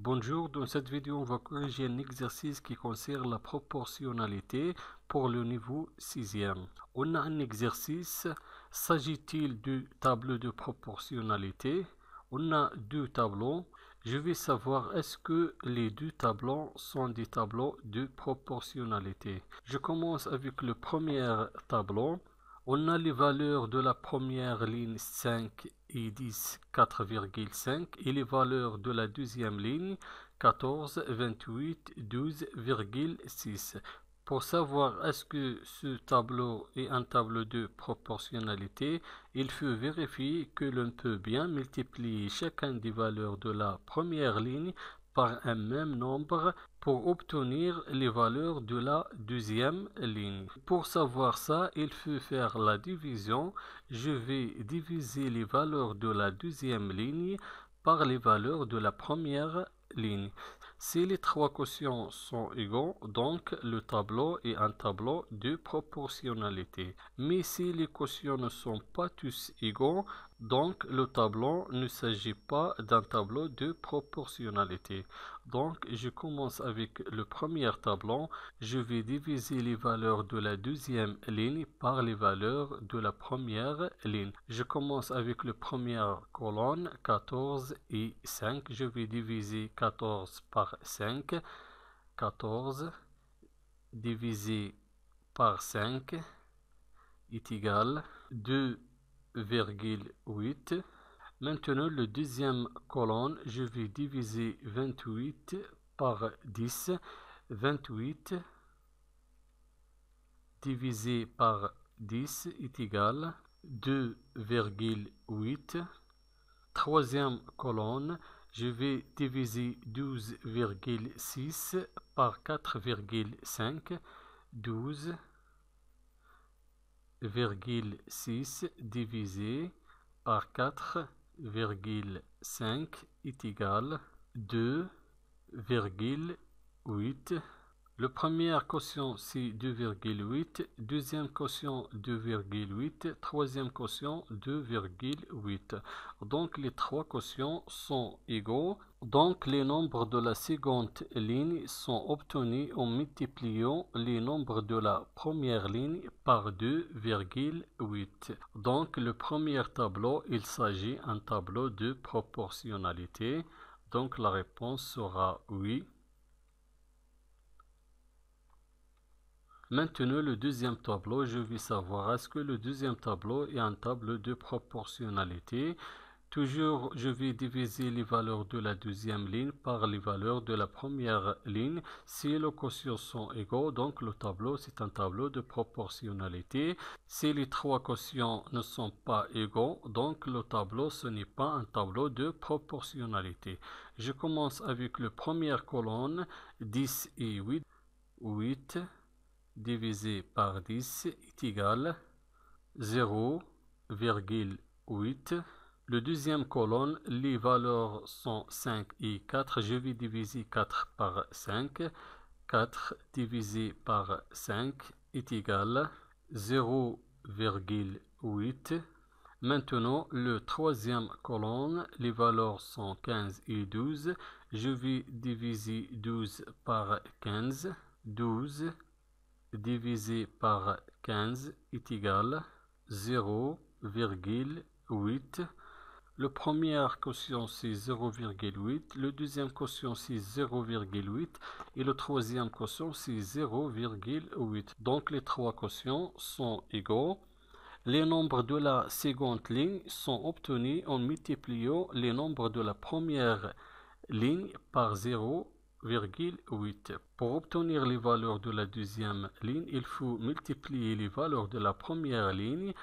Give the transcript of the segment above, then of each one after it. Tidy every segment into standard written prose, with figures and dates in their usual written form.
Bonjour, dans cette vidéo, on va corriger un exercice qui concerne la proportionnalité pour le niveau 6e. On a un exercice, s'agit-il du tableau de proportionnalité? On a deux tableaux. Je vais savoir est-ce que les deux tableaux sont des tableaux de proportionnalité. Je commence avec le premier tableau. On a les valeurs de la première ligne 5 et 10, 4,5 et les valeurs de la deuxième ligne 14, 28, 12,6. Pour savoir est-ce que ce tableau est un tableau de proportionnalité, il faut vérifier que l'on peut bien multiplier chacune des valeurs de la première ligne par un même nombre pour obtenir les valeurs de la deuxième ligne. Pour savoir ça, il faut faire la division. Je vais diviser les valeurs de la deuxième ligne par les valeurs de la première ligne. Si les trois quotients sont égaux, donc le tableau est un tableau de proportionnalité. Mais si les quotients ne sont pas tous égaux, donc le tableau ne s'agit pas d'un tableau de proportionnalité. Donc je commence avec le premier tableau. Je vais diviser les valeurs de la deuxième ligne par les valeurs de la première ligne. Je commence avec la première colonne, 14 et 5. Je vais diviser 14 par 5. 14 divisé par 5 est égal à 2,8. Maintenant, le deuxième colonne, je vais diviser 28 par 10. 28 divisé par 10 est égal à 2,8. Troisième colonne, je vais diviser 12,6 par 4,5. 12,6 divisé par 4,5 est égal à 2,8. Le premier quotient c'est 2,8, deuxième quotient 2,8, troisième quotient 2,8. Donc les trois quotients sont égaux. Donc les nombres de la seconde ligne sont obtenus en multipliant les nombres de la première ligne par 2,8. Donc le premier tableau, il s'agit d'un tableau de proportionnalité. Donc la réponse sera oui. Maintenant, le deuxième tableau, je vais savoir est-ce que le deuxième tableau est un tableau de proportionnalité. Toujours, je vais diviser les valeurs de la deuxième ligne par les valeurs de la première ligne. Si les quotients sont égaux, donc le tableau, c'est un tableau de proportionnalité. Si les trois quotients ne sont pas égaux, donc le tableau, ce n'est pas un tableau de proportionnalité. Je commence avec la première colonne, 10 et 8. 8 divisé par 10 est égal à 0,8. Le deuxième colonne, les valeurs sont 5 et 4. Je vais diviser 4 par 5. 4 divisé par 5 est égal à 0,8. Maintenant, le troisième colonne, les valeurs sont 15 et 12. Je vais diviser 12 par 15. 12 divisé par 15 est égal à 0,8. Le premier quotient c'est 0,8, le deuxième quotient c'est 0,8 et le troisième quotient c'est 0,8. Donc les trois quotients sont égaux. Les nombres de la seconde ligne sont obtenus en multipliant les nombres de la première ligne par 0,8. Pour obtenir les valeurs de la deuxième ligne, il faut multiplier les valeurs de la première ligne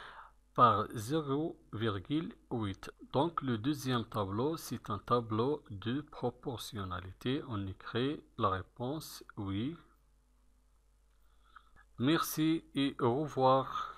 par 0,8. Donc le deuxième tableau, c'est un tableau de proportionnalité. On écrit la réponse oui. Merci et au revoir.